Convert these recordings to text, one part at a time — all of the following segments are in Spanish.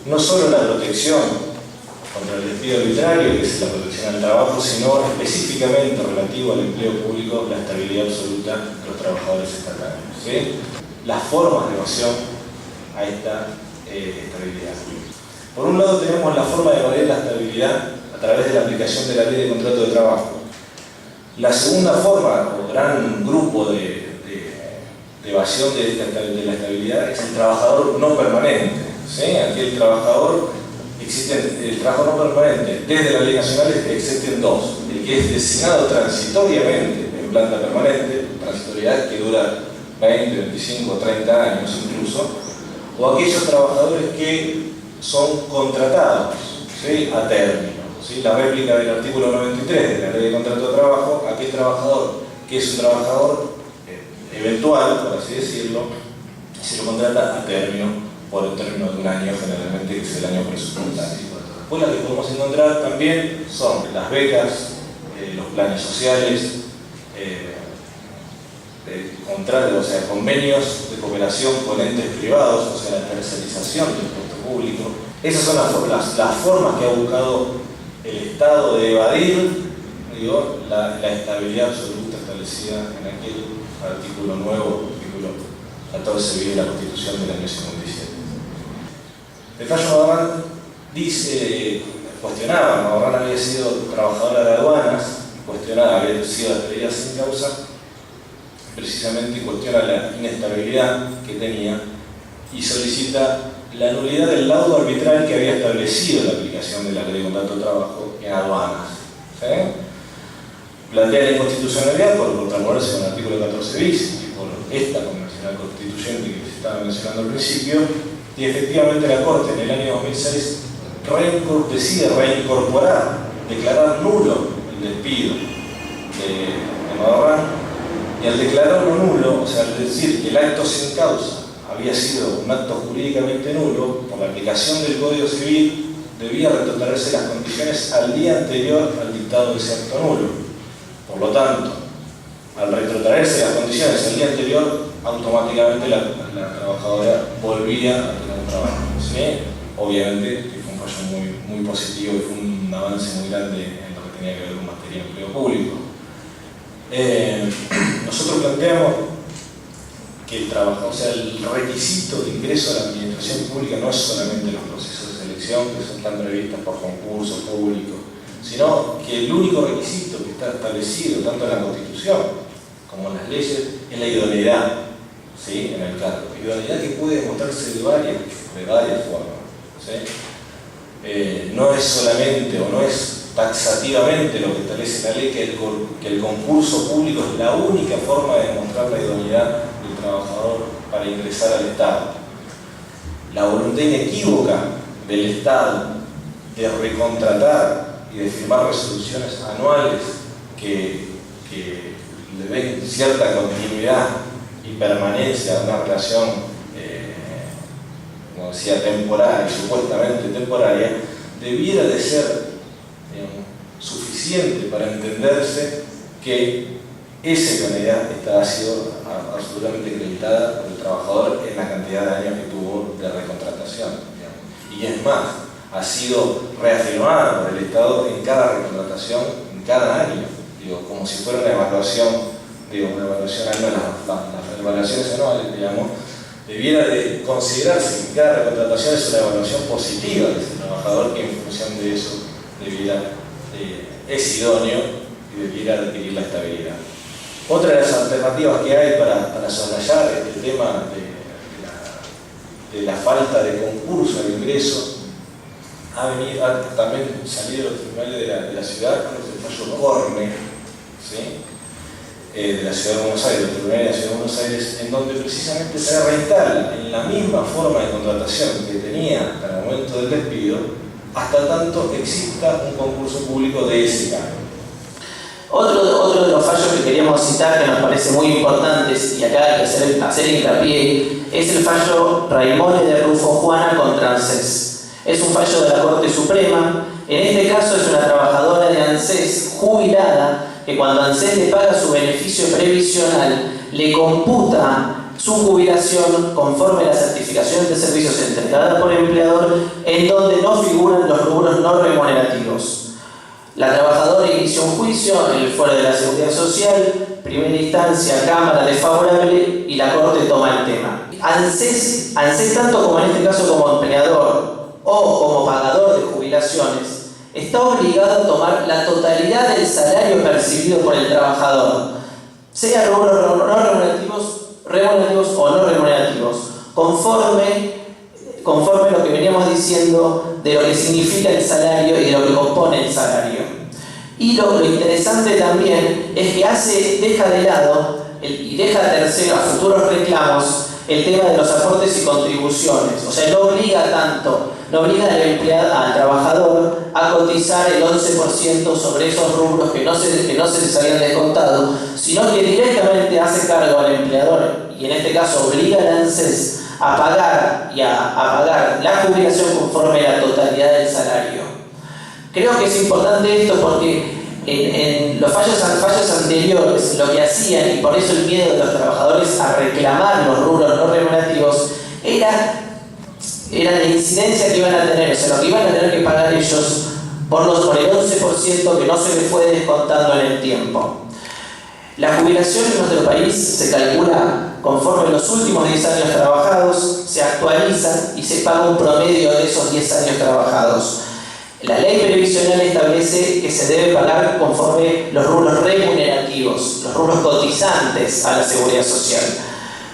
no solo la protección contra el despido arbitrario, que es la protección al trabajo, sino específicamente relativo al empleo público, la estabilidad absoluta de los trabajadores estatales, ¿sí? Las formas de evasión a esta estabilidad. Por un lado tenemos la forma de evadir la estabilidad a través de la aplicación de la ley de contrato de trabajo. La segunda forma, o gran grupo de evasión de la estabilidad, es el trabajador no permanente, ¿sí? Aquí el trabajo no permanente, desde la ley nacional existen dos: el que es designado transitoriamente en planta permanente, transitoriedad que dura 20, 25, 30 años incluso, o aquellos trabajadores que son contratados, ¿sí?, a término, ¿sí? La réplica del artículo 93 de la ley de contrato de trabajo, aquel trabajador que es un trabajador eventual, por así decirlo, se lo contrata a término, por un término de un año generalmente, que es el año presupuestario. Después las que podemos encontrar también son las becas, los planes sociales, contratos, o sea, convenios de cooperación con entes privados, o sea, la tercerización del puesto público. Esas son las formas que ha buscado el Estado de evadir, digo, la estabilidad absoluta establecida en aquel artículo nuevo, artículo 14 de la Constitución del año 57. El fallo Magarrán cuestionaba, Magarrán había sido trabajadora de aduanas, cuestionaba, había sido despedida sin causa, precisamente cuestiona la inestabilidad que tenía y solicita la nulidad del laudo arbitral que había establecido la aplicación de la ley de contrato de trabajo en aduanas, ¿sí? Plantea la inconstitucionalidad por contraponerse con el artículo 14 bis y por esta convencional constituyente que se estaba mencionando al principio, y efectivamente la Corte en el año 2006 decide reincorporar, declarar nulo el despido de Magarrán. Y al declararlo nulo, o sea, al decir que el acto sin causa había sido un acto jurídicamente nulo, por la aplicación del Código Civil debía retrotraerse las condiciones al día anterior al dictado de ese acto nulo. Por lo tanto, al retrotraerse las condiciones al día anterior, automáticamente la trabajadora volvía a tener un trabajo, ¿sí? Obviamente fue un fallo muy positivo y fue un avance muy grande en lo que tenía que ver con materia de empleo público. Nosotros planteamos que el trabajo, o sea, el requisito de ingreso a la administración pública no es solamente los procesos de selección que son tan previstos por concurso público, sino que el único requisito que está establecido tanto en la Constitución como en las leyes es la idoneidad, ¿sí?, en el cargo. Idoneidad que puede demostrarse de varias formas, ¿sí? No es solamente o no es taxativamente lo que establece la ley que el concurso público es la única forma de demostrar la idoneidad del trabajador para ingresar al Estado. La voluntad inequívoca del Estado de recontratar y de firmar resoluciones anuales que le den cierta continuidad y permanencia a una relación, como decía, temporal, supuestamente temporaria, debiera de ser suficiente para entenderse que esa idoneidad ha sido absolutamente acreditada por el trabajador en la cantidad de años que tuvo de recontratación, digamos. Y es más, ha sido reafirmada por el Estado en cada recontratación, en cada año, digo, como si fuera una evaluación, una evaluación anual, las evaluaciones anuales, digamos, debiera de considerarse que cada recontratación es una evaluación positiva de ese trabajador que en función de eso es idóneo y debiera adquirir la estabilidad. Otra de las alternativas que hay para soslayar este tema de la falta de concurso al ingreso ha también salido de los tribunales de la ciudad, con el fallo Corne, ¿sí?, de la ciudad de Buenos Aires, los tribunales de la ciudad de Buenos Aires, en donde precisamente se reinstala en la misma forma de contratación que tenía hasta el momento del despido, hasta tanto exista un concurso público de ese cargo. Otro de los fallos que queríamos citar, que nos parece muy importantes, y acá hay que hacer hincapié, es el fallo Raimone de Rufo Juana contra ANSES. Es un fallo de la Corte Suprema. En este caso es una trabajadora de ANSES jubilada que cuando ANSES le paga su beneficio previsional, le computa su jubilación conforme a la certificación de servicios entregada por el empleador en en donde no figuran los rubros no remunerativos. La trabajadora inició un juicio en el Foro de la Seguridad Social, primera instancia, Cámara desfavorable y la Corte toma el tema. ANSES, tanto como en este caso como empleador o como pagador de jubilaciones, está obligado a tomar la totalidad del salario percibido por el trabajador, sea rubros no remunerativos o no remunerativos, conforme lo que veníamos diciendo de lo que significa el salario y de lo que compone el salario. Y lo interesante también es que deja de lado y deja a tercero, a futuros reclamos, el tema de los aportes y contribuciones. O sea, no obliga al trabajador a cotizar el 11% sobre esos rubros que no se les habían descontado, sino que directamente hace cargo al empleador, y en este caso obliga al ANSES a pagar la jubilación conforme a la totalidad del salario. Creo que es importante esto porque en los fallos anteriores lo que hacían, y por eso el miedo de los trabajadores a reclamar los rubros no remunerativos, era la incidencia que iban a tener, o sea, lo que iban a tener que pagar ellos por el 11% que no se les fue descontando en el tiempo. La jubilación en nuestro país se calcula conforme los últimos 10 años trabajados, se actualizan y se paga un promedio de esos 10 años trabajados. La ley previsional establece que se debe pagar conforme los rubros remunerativos, los rubros cotizantes a la seguridad social.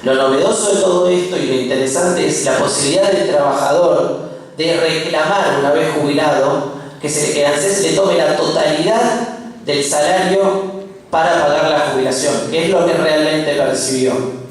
Lo novedoso de todo esto y lo interesante es la posibilidad del trabajador de reclamar una vez jubilado que ANSES le tome la totalidad del salario para pagar la jubilación, que es lo que realmente percibió.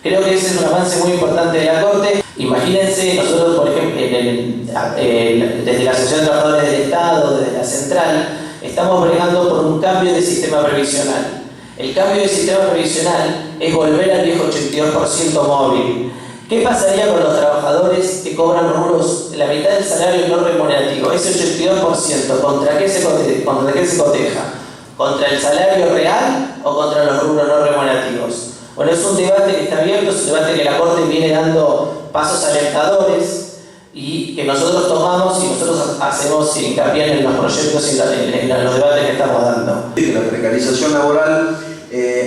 Creo que ese es un avance muy importante de la Corte. Imagínense, nosotros, por ejemplo, desde la Asociación de Trabajadores del Estado, desde la Central, estamos bregando por un cambio de sistema previsional. El cambio de sistema previsional es volver al viejo 82% móvil. ¿Qué pasaría con los trabajadores que cobran rubros la mitad del salario no remunerativo? Ese 82%, ¿contra qué se coteja? ¿Contra el salario real o contra los rubros no remunerativos? Bueno, es un debate que está abierto, es un debate que la Corte viene dando pasos alentadores y que nosotros tomamos y nosotros hacemos hincapié en los proyectos y en los debates que estamos dando. La precarización laboral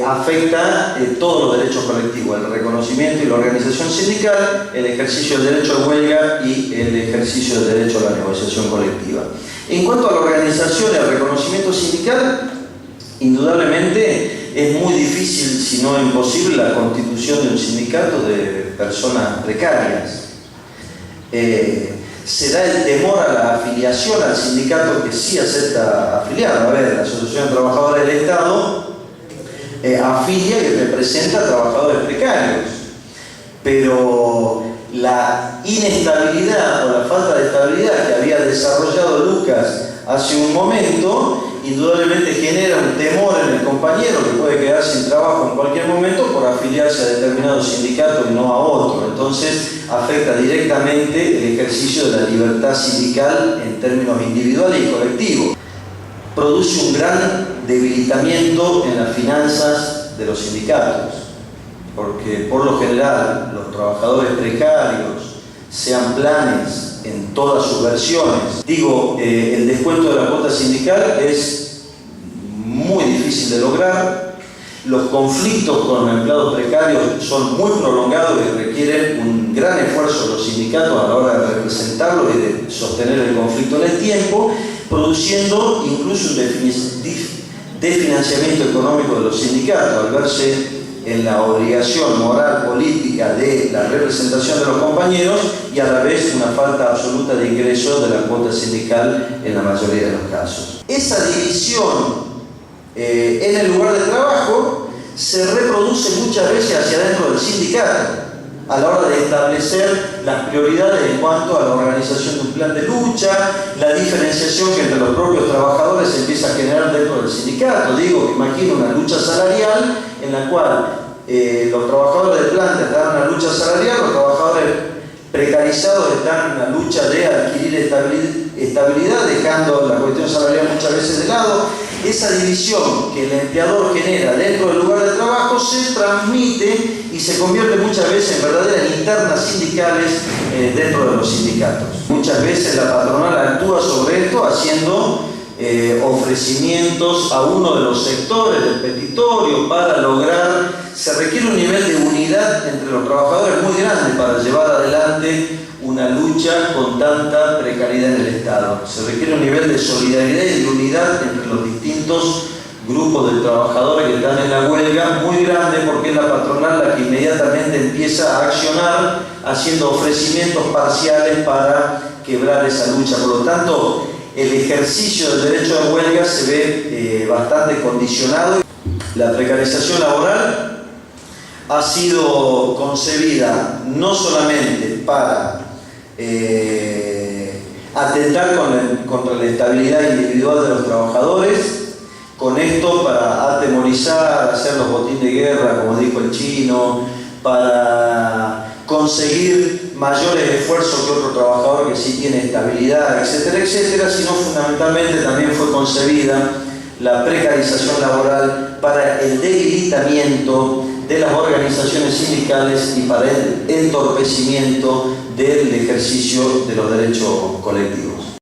afecta todos los derechos colectivos, el reconocimiento y la organización sindical, el ejercicio del derecho de huelga y el ejercicio del derecho a la negociación colectiva. En cuanto a la organización y al reconocimiento sindical, indudablemente es muy difícil, si no imposible, la constitución de un sindicato de personas precarias. Se da el temor a la afiliación al sindicato que sí acepta afiliar. A ver, la Asociación de Trabajadores del Estado afilia y representa a trabajadores precarios, pero la inestabilidad o la falta de estabilidad que había desarrollado Lucas hace un momento indudablemente genera un temor en el compañero que puede quedar sin trabajo en cualquier momento por afiliarse a determinado sindicato y no a otro. Entonces afecta directamente el ejercicio de la libertad sindical en términos individuales y colectivos. Produce un gran debilitamiento en las finanzas de los sindicatos, porque por lo general los trabajadores precarios, sean planes en todas sus versiones, el descuento de la cuota sindical es muy difícil de lograr. Los conflictos con los empleados precarios son muy prolongados y requieren un gran esfuerzo de los sindicatos a la hora de representarlos y de sostener el conflicto en el tiempo, produciendo incluso un desfinanciamiento económico de los sindicatos al verse en la obligación moral política de la representación de los compañeros y a la vez una falta absoluta de ingresos de la cuota sindical en la mayoría de los casos. Esa división en el lugar de trabajo se reproduce muchas veces hacia adentro del sindicato a la hora de establecer las prioridades en cuanto a la organización de un plan de lucha, la diferenciación que entre los propios trabajadores se empieza a generar dentro del sindicato. Imagino una lucha salarial en la cual los trabajadores de planta están en una lucha salarial, los trabajadores precarizados están en una lucha de adquirir estabilidad, dejando la cuestión salarial muchas veces de lado. Esa división que el empleador genera dentro del lugar de trabajo se transmite y se convierte muchas veces en verdaderas internas sindicales dentro de los sindicatos. Muchas veces la patronal actúa sobre esto haciendo ofrecimientos a uno de los sectores del petitorio para lograr. Se requiere un nivel de unidad entre los trabajadores muy grande para llevar adelante una lucha con tanta precariedad en el Estado. Se requiere un nivel de solidaridad y de unidad entre los distintos grupos de trabajadores que están en la huelga muy grande, porque es la patronal la que inmediatamente empieza a accionar haciendo ofrecimientos parciales para quebrar esa lucha. Por lo tanto, el ejercicio del derecho de huelga se ve bastante condicionado. La precarización laboral ha sido concebida no solamente para atentar contra la estabilidad individual de los trabajadores, con esto para atemorizar, hacer los botines de guerra, como dijo el chino, para conseguir mayores esfuerzos que otro trabajador que sí tiene estabilidad, etcétera, etcétera, sino fundamentalmente también fue concebida la precarización laboral para el debilitamiento de las organizaciones sindicales y para el entorpecimiento del ejercicio de los derechos colectivos.